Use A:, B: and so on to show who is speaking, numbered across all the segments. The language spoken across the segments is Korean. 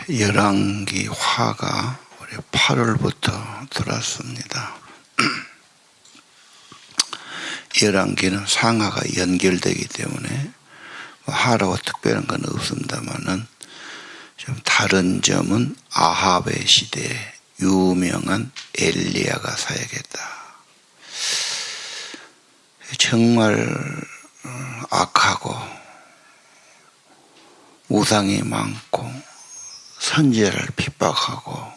A: 열왕기 화가 올해 8월부터 들어왔습니다. 열왕기는 상하가 연결되기 때문에 하라고 특별한 건 없습니다만은 좀 다른 점은 아합의 시대에 유명한 엘리야가 사역했다. 정말 악하고 우상이 많고 선지자를 핍박하고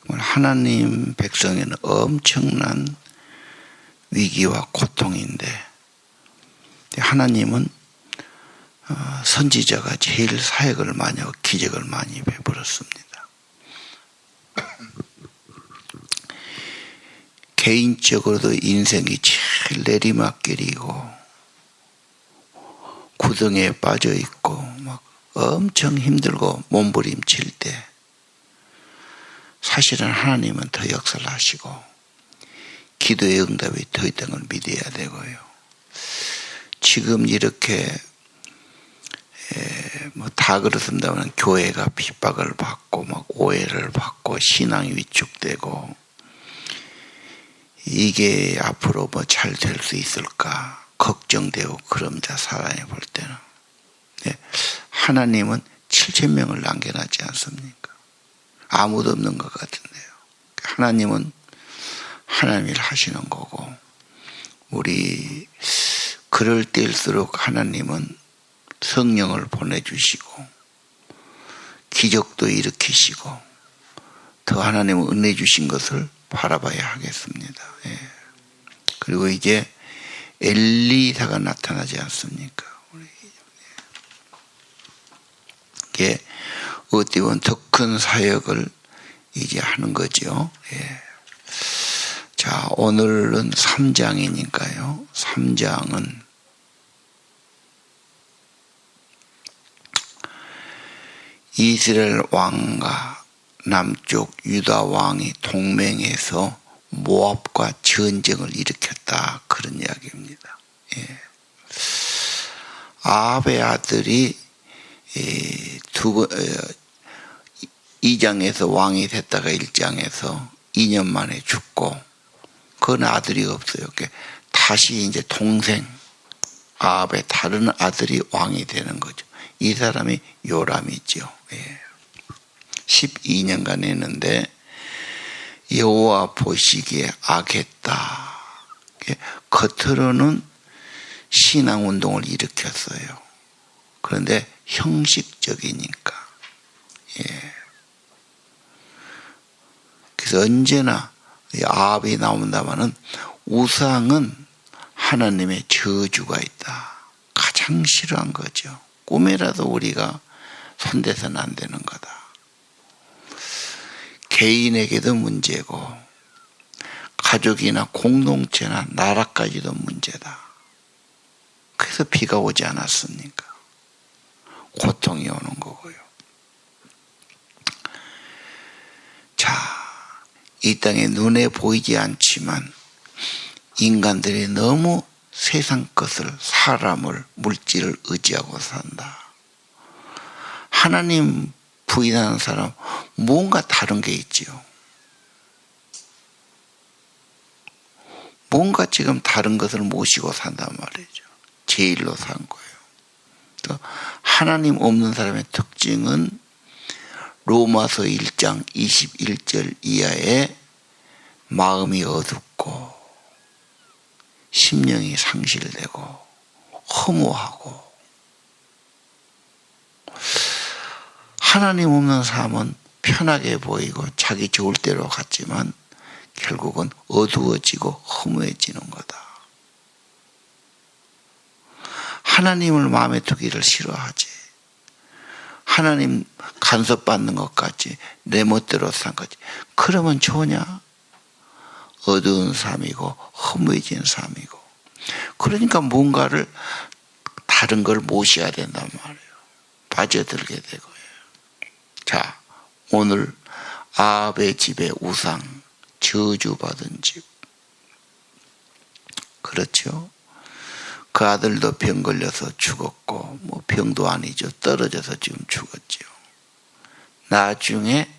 A: 하나님 백성에는 엄청난 위기와 고통인데 하나님은 선지자가 제일 사역을 많이 하고 기적을 많이 베풀었습니다. 개인적으로도 인생이 제일 내리막길이고 구덩이에 빠져 있고 막 엄청 힘들고 몸부림칠 때 사실은 하나님은 더 역사를 하시고 기도의 응답이 더 있다는 걸 믿어야 되고요. 지금 이렇게 다 그렇습니다만 교회가 핍박을 받고 막 오해를 받고 신앙이 위축되고 이게 앞으로 뭐 잘 될 수 있을까 걱정되고 그럽니다. 사람이 볼 때는. 하나님은 7,000명을 남겨놨지 않습니까? 아무도 없는 것 같은데요. 하나님은 하나님 일 하시는 거고 우리 그럴 때일수록 하나님은 성령을 보내주시고 기적도 일으키시고 더 하나님은 은혜 주신 것을 바라봐야 하겠습니다. 그리고 이제 엘리사가 나타나지 않습니까? 이게 어떻게 보면 더 큰 사역을 이제 하는 거죠. 자, 오늘은 3장이니까요. 3장은 이스라엘 왕과 남쪽 유다 왕이 동맹해서 모압과 전쟁을 일으켰다. 그런 이야기입니다. 아합의 아들이 2장에서 왕이 됐다가 1장에서 2년 만에 죽고 그건 아들이 없어요. 다시 이제 동생 아합의 다른 아들이 왕이 되는 거죠. 이 사람이 요람이죠. 12년간 했는데 여호와 보시기에 악했다. 겉으로는 신앙운동을 일으켰어요. 그런데 형식적이니까. 그래서 언제나 아합이 나온다마는 우상은 하나님의 저주가 있다. 가장 싫어한 거죠. 꿈에라도 우리가 손대서는 안 되는 거다. 개인에게도 문제고 가족이나 공동체나 나라까지도 문제다. 그래서 비가 오지 않았습니까? 고통이 오는 거고요. 자, 이 땅에 눈에 보이지 않지만 인간들이 너무 세상 것을 사람을 물질을 의지하고 산다. 하나님 부인하는 사람 뭔가 다른 게 있지요. 뭔가 지금 다른 것을 모시고 산단 말이죠. 제일로 산 거예요. 또 하나님 없는 사람의 특징은 로마서 1장 21절 이하에 마음이 어둡고 심령이 상실되고 허무하고 하나님 없는 삶은 편하게 보이고 자기 좋을 대로 갔지만 결국은 어두워지고 허무해지는 거다. 하나님을 마음에 두기를 싫어하지. 하나님 간섭받는 것 같지. 내 멋대로 산 거지. 그러면 좋으냐? 어두운 삶이고 허무해진 삶이고. 그러니까 뭔가를 다른 걸 모셔야 된단 말이에요. 빠져들게 되고요. 자, 오늘 아합의 집의 우상, 저주받은 집. 그렇죠? 그 아들도 병 걸려서 죽었고, 뭐 병도 아니죠. 떨어져서 지금 죽었죠. 나중에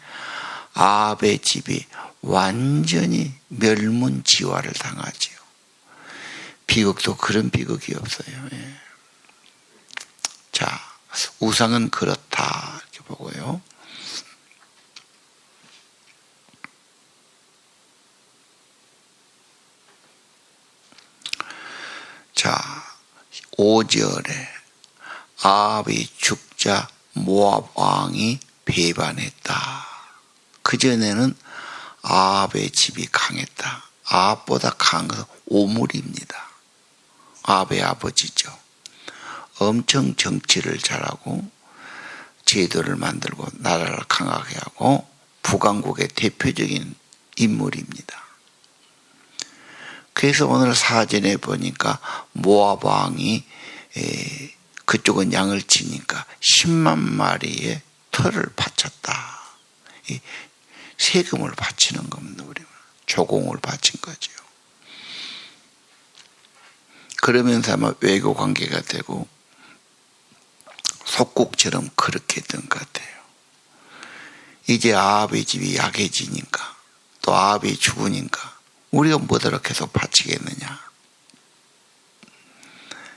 A: 아합의 집이 완전히 멸문지화를 당하지요. 비극도 그런 비극이 없어요. 예. 자, 우상은 그렇다 이렇게 보고요. 자, 5절에 아합이 죽자 모압 왕이 배반했다. 그전에는 아합의 집이 강했다. 아합보다 강한 것은 오물입니다. 아합의 아버지죠. 엄청 정치를 잘하고 제도를 만들고 나라를 강하게 하고 북왕국의 대표적인 인물입니다. 그래서 오늘 사전에 보니까 모압 왕이 그쪽은 양을 치니까 10만 마리의 털을 바쳤다. 세금을 바치는 겁니다. 조공을 바친 거죠. 그러면서 아마 외교 관계가 되고 속국처럼 그렇게 했던 것 같아요. 이제 아합의 집이 약해지니까 또 아합이 죽으니까 우리가 뭐더러 계속 바치겠느냐.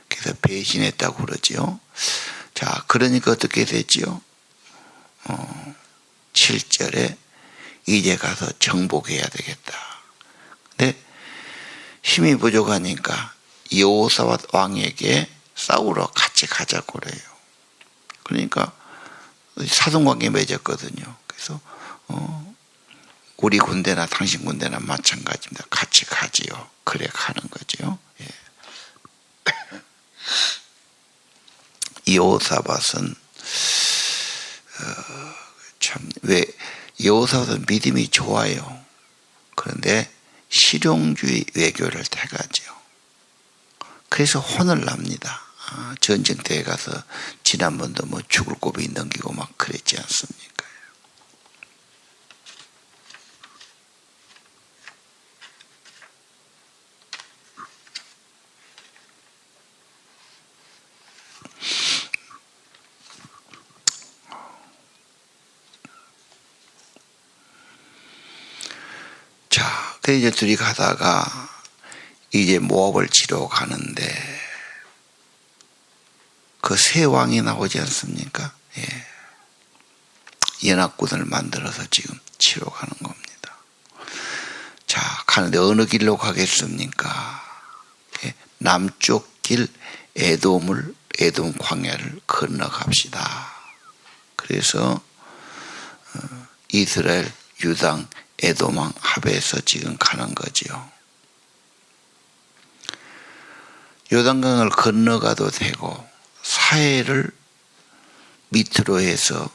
A: 그래서 배신했다고 그러지요. 자, 그러니까 어떻게 됐지요? 7절에 이제 가서 정복해야 되겠다. 근데 힘이 부족하니까 여호사밧 왕에게 싸우러 같이 가자고 그래요. 그러니까 사돈관계 맺었거든요. 그래서 우리 군대나 당신 군대나 마찬가지입니다. 같이 가지요. 그래 가는 거죠. 예. 여호사밧은 참 왜 여호사밧은 믿음이 좋아요. 그런데 실용주의 외교를 택하죠. 그래서 혼을 납니다. 전쟁터에 가서 지난번도 뭐 죽을 고비 넘기고 막 그랬지 않습니까? 자, 그 이제 둘이 가다가 이제 모압을 치러 가는데 그 세 왕이 나오지 않습니까? 예. 연합군을 만들어서 지금 치러 가는 겁니다. 자, 가는데 어느 길로 가겠습니까? 예. 남쪽 길 에돔 광야를 건너갑시다. 그래서 이스라엘, 유당, 에돔왕 합해서 지금 가는 거지요. 요단강을 건너가도 되고 사해를 밑으로 해서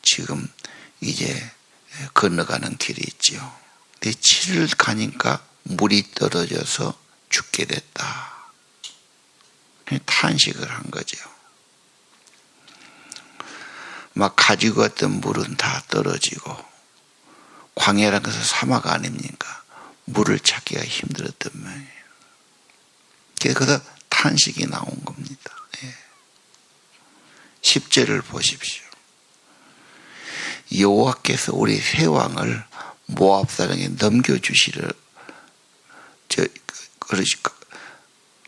A: 지금 이제 건너가는 길이 있지요. 근데 7일 가니까 물이 떨어져서 죽게 됐다. 탄식을 한 거죠. 막 가지고 왔던 물은 다 떨어지고 광야라는 것은 사막 아닙니까? 물을 찾기가 힘들었던 모양이에요. 그래서 탄식이 나온 겁니다. 예. 10절을 보십시오. 여호와께서 우리 세 왕을 모압 사람에게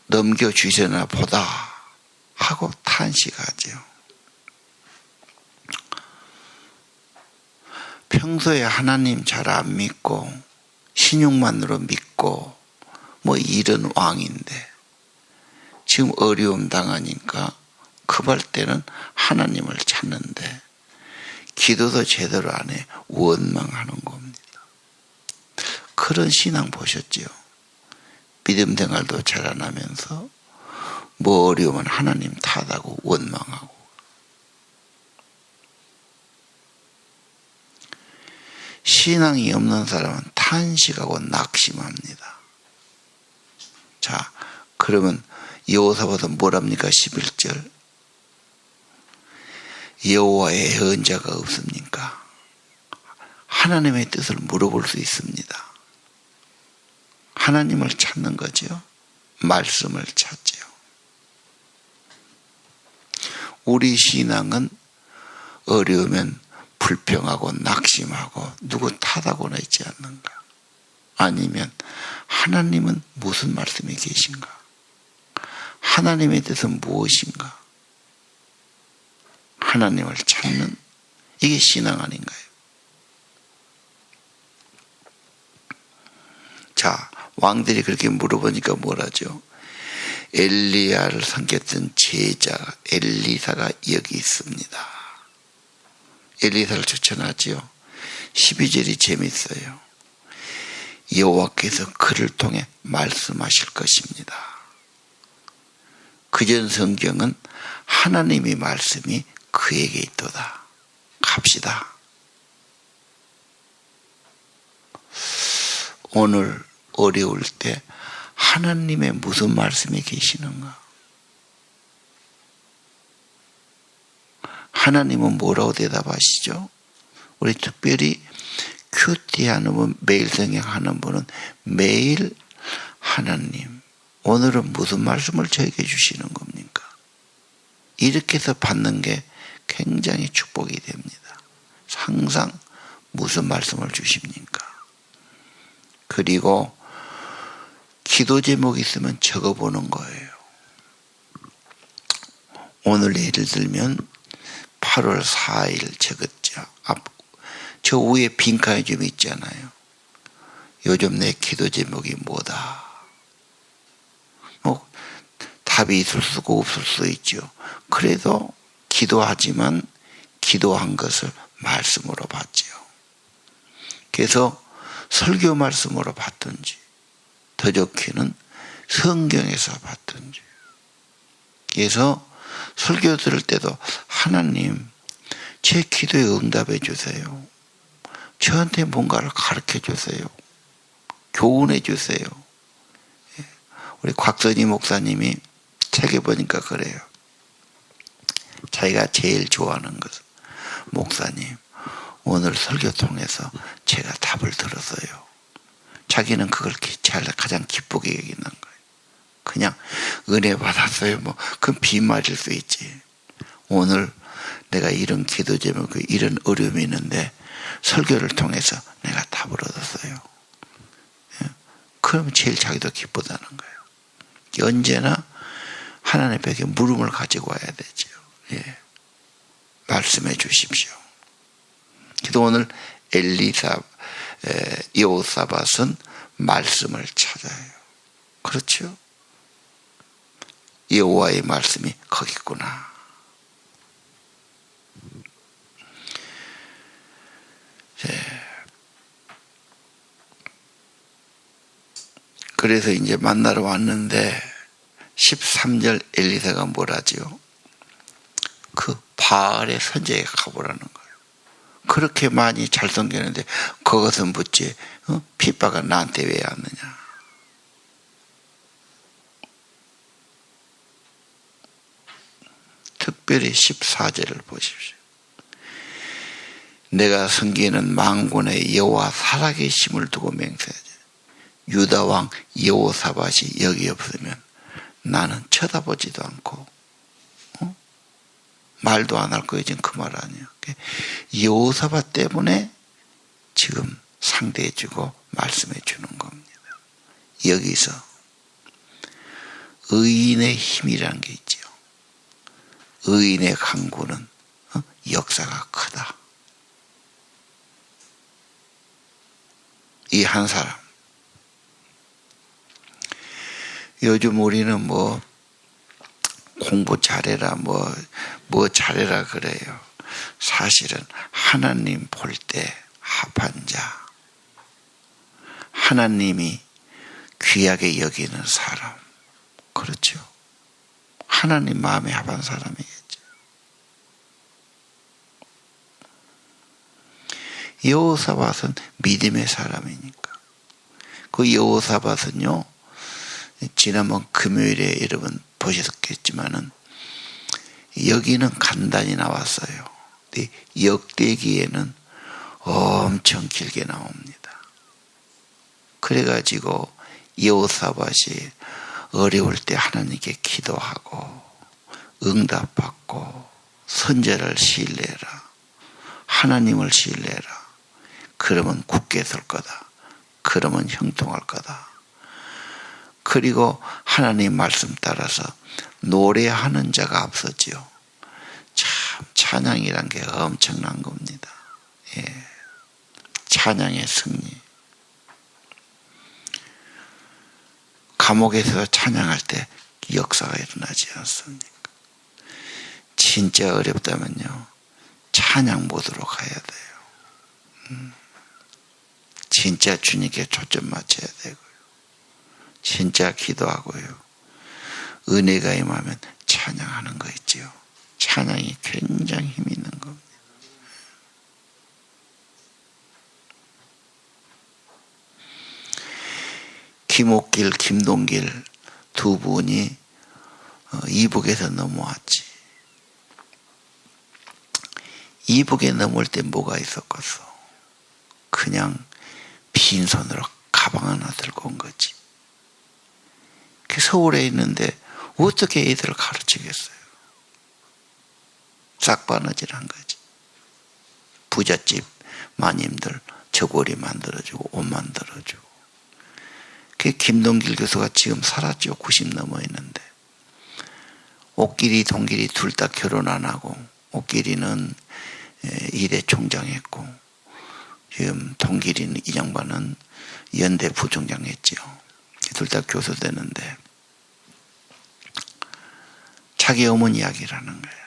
A: 넘겨주시나 보다 하고 탄식하죠. 평소에 하나님 잘 안 믿고 신용만으로 믿고 뭐 이런 왕인데 지금 어려움 당하니까 급할 때는 하나님을 찾는데 기도도 제대로 안 해 원망하는 겁니다. 그런 신앙 보셨죠? 믿음 생활도 잘 안 하면서 뭐 어려우면 하나님 탓하고 원망하고. 신앙이 없는 사람은 탄식하고 낙심합니다. 자, 그러면 여호사밧은 뭐랍니까? 11절. 여호와의 언자가 없습니까? 하나님의 뜻을 물어볼 수 있습니다. 하나님을 찾는 거죠. 말씀을 찾죠. 우리 신앙은 어려우면 불평하고 낙심하고 누구 탓하거나 있지 않는가? 아니면 하나님은 무슨 말씀이 계신가? 하나님에 대해서 무엇인가? 하나님을 찾는 이게 신앙 아닌가요? 자, 왕들이 그렇게 물어보니까 뭐라죠? 엘리야를 섬겼던 제자 엘리사가 여기 있습니다. 엘리사를 추천하지요. 12절이 재밌어요. 여호와께서 그를 통해 말씀하실 것입니다. 그전 성경은 하나님의 말씀이 그에게 있도다. 갑시다. 오늘 어려울 때 하나님의 무슨 말씀이 계시는가? 하나님은 뭐라고 대답하시죠? 우리 특별히 큐티하는 분, 매일 성경하는 분은 매일 하나님, 오늘은 무슨 말씀을 저에게 주시는 겁니까? 이렇게 해서 받는 게 굉장히 축복이 됩니다. 항상 무슨 말씀을 주십니까? 그리고 기도 제목이 있으면 적어보는 거예요. 오늘 예를 들면 8월 4일 적었죠. 저 위에 빈칸이 좀 있잖아요. 요즘 내 기도 제목이 뭐다. 뭐 답이 있을 수고 없을 수 있죠. 그래도 기도하지만 기도한 것을 말씀으로 받죠. 그래서 설교 말씀으로 받든지 더 좋게는 성경에서 받든지. 그래서 설교 들을 때도 하나님 제 기도에 응답해 주세요. 저한테 뭔가를 가르쳐 주세요. 교훈해 주세요. 우리 곽선희 목사님이 책에 보니까 그래요. 자기가 제일 좋아하는 것은 목사님 오늘 설교 통해서 제가 답을 들었어요. 자기는 그걸 가장 기쁘게 여기는 거예요. 그냥 은혜 받았어요. 뭐 그건 빈말일 수 있지. 오늘 내가 이런 기도 제목, 이런 어려움이 있는데 설교를 통해서 내가 답을 얻었어요. 그럼 제일 자기도 기쁘다는 거예요. 언제나 하나님 벽에 물음을 가지고 와야 되죠. 예. 말씀해 주십시오. 그래도 오늘 여호사밧은 말씀을 찾아요. 그렇죠? 여호와의 말씀이 거기 있구나. 그래서 이제 만나러 왔는데 13절 엘리사가 뭐라죠? 그 바알의 선지에 가보라는 거예요. 그렇게 많이 잘 섬기는데 그것은 묻지 핍박은 나한테 왜 왔느냐. 특별히 14절을 보십시오. 내가 섬기는 만군의 여호와 살아계심을 두고 맹세하지. 유다 왕 여호사밧이 여기 없으면 나는 쳐다보지도 않고 말도 안 할 거예요. 지금 그 말 아니에요. 여호사밧 때문에 지금 상대해 주고 말씀해 주는 겁니다. 여기서 의인의 힘이라는 게 있죠. 의인의 강구는 역사가 크다. 이 한 사람. 요즘 우리는 뭐 공부 잘해라 뭐 잘해라 그래요. 사실은 하나님 볼 때 합한 자, 하나님이 귀하게 여기는 사람, 그렇죠? 하나님 마음에 합한 사람이겠죠. 여호사밧은 믿음의 사람이니까. 그 여호사밧은요, 지난번 금요일에 여러분 보셨겠지만은 여기는 간단히 나왔어요. 근데 역대기에는 엄청 길게 나옵니다. 그래가지고 여호사밧이 어려울 때 하나님께 기도하고 응답받고 선제를 신뢰라. 하나님을 신뢰해라. 그러면 굳게 설 거다. 그러면 형통할 거다. 그리고 하나님 말씀 따라서 노래하는 자가 앞서지요. 참 찬양이란 게 엄청난 겁니다. 예. 찬양의 승리. 감옥에서 찬양할 때 역사가 일어나지 않습니까? 진짜 어렵다면요, 찬양 모드로 가야 돼요. 진짜 주님께 초점 맞춰야 되고요. 진짜 기도하고요. 은혜가 임하면 찬양하는 거 있지요. 찬양이 굉장히 힘 있는 겁니다. 김옥길, 김동길 두 분이 이북에서 넘어왔지. 이북에 넘을 때 뭐가 있었겠어? 그냥 빈손으로 가방 하나 들고 온 거지. 서울에 있는데 어떻게 애들을 가르치겠어요? 싹바느질한 거지. 부잣집 마님들 저고리 만들어주고 옷 만들어주고. 그 김동길 교수가 지금 살았죠. 90 넘어 있는데. 옥길이 동길이 둘 다 결혼 안 하고, 옥길이는 이대 총장했고, 지금 동길이는 이 양반은 연대 부총장 했죠. 둘 다 교수 되는데 자기 어머니 이야기를 하는 거예요.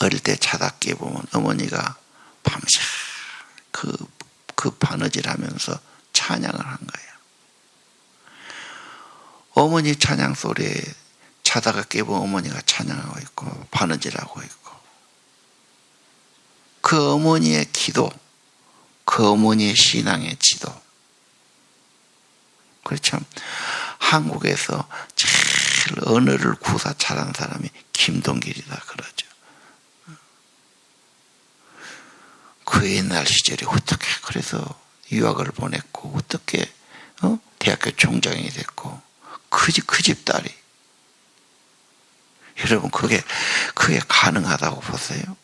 A: 어릴 때 자답게 보면 어머니가 밤새 그 바느질 하면서 찬양을 한 거예요. 어머니 찬양 소리에 자다가 깨보면 어머니가 찬양하고 있고 바느질하고 있고, 그 어머니의 기도, 그 어머니의 신앙의 지도. 그렇죠. 한국에서 제일 언어를 구사 잘한 사람이 김동길이다 그러죠. 그 옛날 시절에 어떻게 그래서 유학을 보냈고, 어떻게 대학교 총장이 됐고, 그 집 딸이. 여러분, 그게 가능하다고 보세요?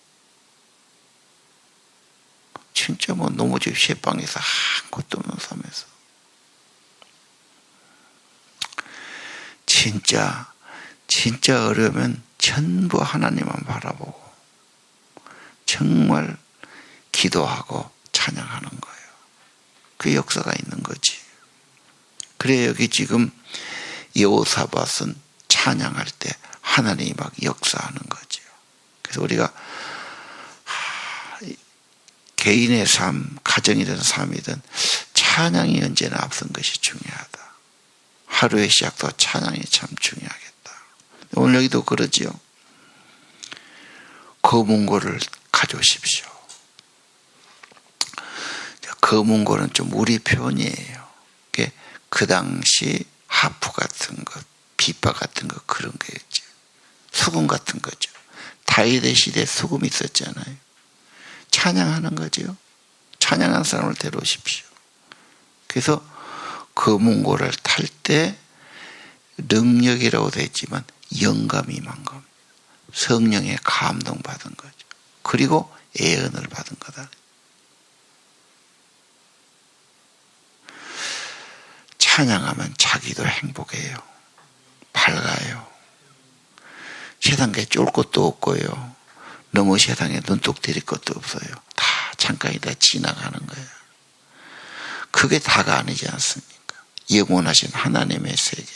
A: 진짜 뭐 노무집 셰방에서 아무것도 없는 삶에서 진짜 어려우면 전부 하나님만 바라보고 정말 기도하고 찬양하는 거예요. 그 역사가 있는 거지. 그래 여기 지금 여호사밧은 찬양할 때 하나님이 막 역사하는 거죠. 그래서 우리가 개인의 삶, 가정이든 삶이든 찬양이 언제나 앞선 것이 중요하다. 하루의 시작도 찬양이 참 중요하겠다. 오늘 여기도 그러지요. 거문고를 가져오십시오. 거문고는 좀 우리 표현이에요. 그 당시 하프 같은 것, 비파 같은 것, 그런 거였죠. 수금 같은 거죠. 다윗의 시대에 수금이 있었잖아요. 찬양하는 거죠. 찬양하는 사람을 데려오십시오. 그래서 거문고를 탈 때 능력이라고 되어 있지만 영감이 임한 겁니다. 성령의 감동받은 거죠. 그리고 예언을 받은 거다. 찬양하면 자기도 행복해요. 밝아요. 세상에 쫄 것도 없고요. 너무 세상에 눈독 들일 것도 없어요. 다 잠깐이다 지나가는 거예요. 그게 다가 아니지 않습니까? 영원하신 하나님의 세계.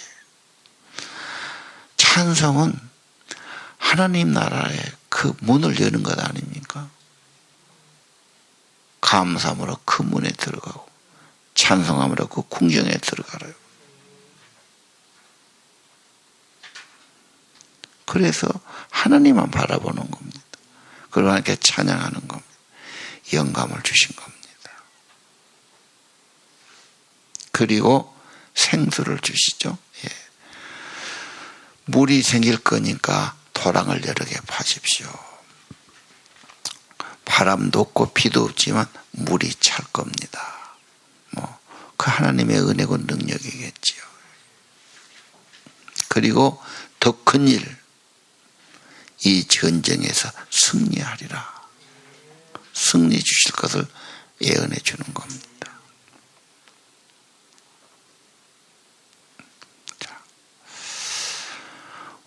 A: 찬송은 하나님 나라의 그 문을 여는 것 아닙니까? 감사함으로 그 문에 들어가고 찬송함으로 그 궁정에 들어가라요. 그래서 하나님만 바라보는 겁니다. 그러고 하나님께 찬양하는 겁니다. 영감을 주신 겁니다. 그리고 생수를 주시죠. 예. 물이 생길 거니까 도랑을 여러 개 파십시오. 바람도 없고 비도 없지만 물이 찰 겁니다. 그 하나님의 은혜고 능력이겠지요. 그리고 더 큰 일, 이 전쟁에서 승리하리라. 승리 주실 것을 예언해 주는 겁니다. 자,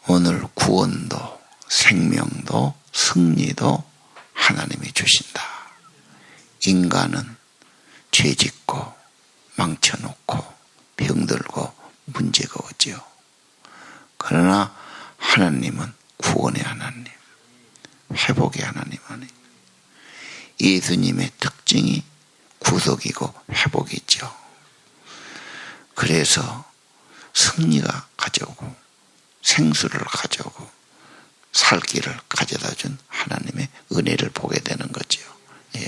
A: 오늘 구원도 생명도 승리도 하나님이 주신다. 인간은 죄짓고 망쳐놓고 병들고 문제가 오죠. 그러나 하나님은 구원의 하나님, 회복의 하나님 아니에요. 예수님의 특징이 구속이고 회복이죠. 그래서 승리가 가져오고 생수를 가져오고 살 길을 가져다 준 하나님의 은혜를 보게 되는 거죠. 예.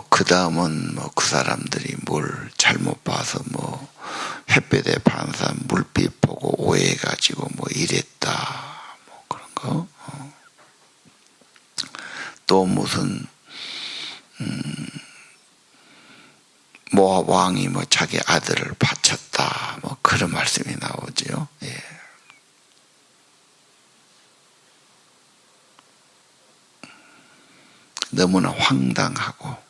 A: 그 다음은 그 사람들이 뭘 잘못 봐서 햇볕에 반사 물빛 보고 오해해가지고 이랬다. 그런 거. 또 무슨, 모압 왕이 자기 아들을 바쳤다. 그런 말씀이 나오죠. 예. 너무나 황당하고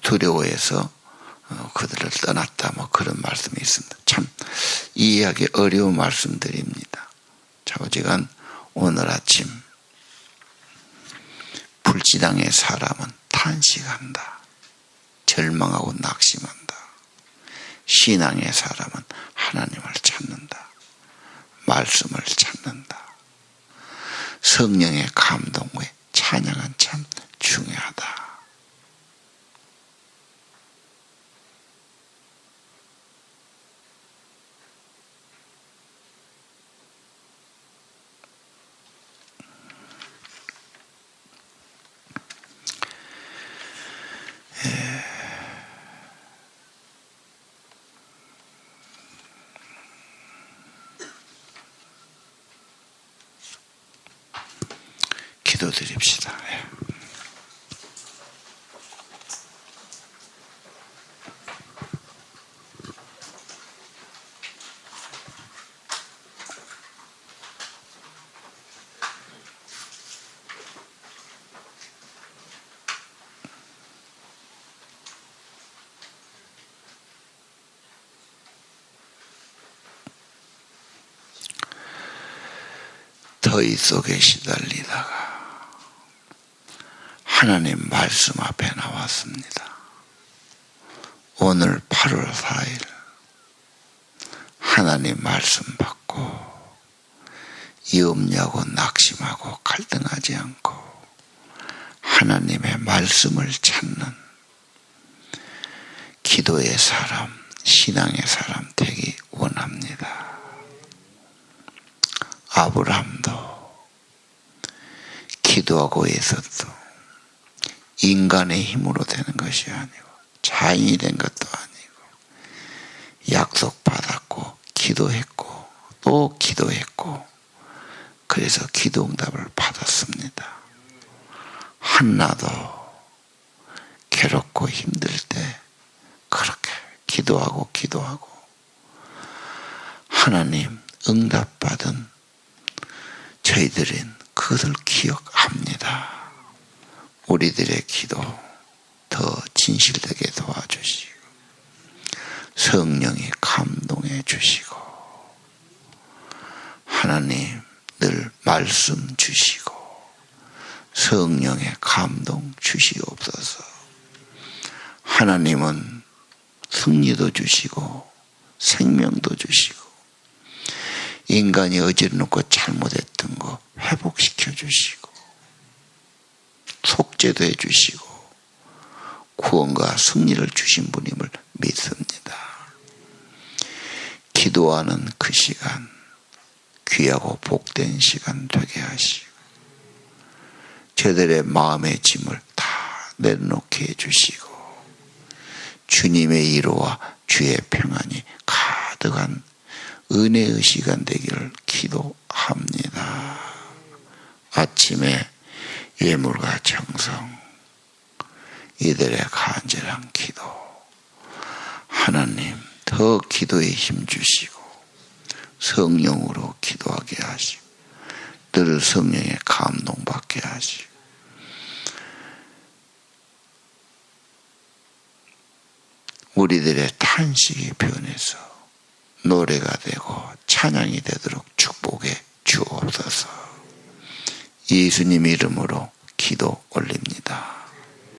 A: 두려워해서 그들을 떠났다. 그런 말씀이 있습니다. 참 이해하기 어려운 말씀들입니다. 자, 어지간 오늘 아침 불지당의 사람은 탄식한다. 절망하고 낙심한다. 신앙의 사람은 하나님을 찾는다. 말씀을 찾는다. 성령의 감동 후에 찬양은 참 중요하다. 기도드립시다. 더위 속에 시달리다가 하나님 말씀 앞에 나왔습니다. 오늘 8월 4일 하나님 말씀 받고 염려하고 낙심하고 갈등하지 않고 하나님의 말씀을 찾는 기도의 사람, 신앙의 사람 되기 원합니다. 아브라함도 기도하고 있어도 인간의 힘으로 되는 것이 아니고 자인이 된 것도 아니고 약속받았고 기도했고 또 기도했고 그래서 기도응답을 받았습니다. 한나도 괴롭고 힘들 때 그렇게 기도하고 하나님 응답받은 저희들은 그것을 기억합니다. 우리들의 기도 더 진실되게 도와주시고 성령이 감동해 주시고 하나님 늘 말씀 주시고 성령의 감동 주시옵소서. 하나님은 승리도 주시고 생명도 주시고 인간이 어지럽고 잘못했던 거 회복시켜 주시고 속죄도 해주시고 구원과 승리를 주신 분임을 믿습니다. 기도하는 그 시간 귀하고 복된 시간 되게 하시고 저들의 마음의 짐을 다 내려놓게 해주시고 주님의 위로와 주의 평안이 가득한 은혜의 시간 되기를 기도합니다. 아침에 예물과 정성 이들의 간절한 기도 하나님 더 기도에 힘 주시고 성령으로 기도하게 하시고 늘 성령에 감동받게 하시. 우리들의 탄식이 변해서 노래가 되고 찬양이 되도록 축복해 주옵소서. 예수님 이름으로 기도 올립니다.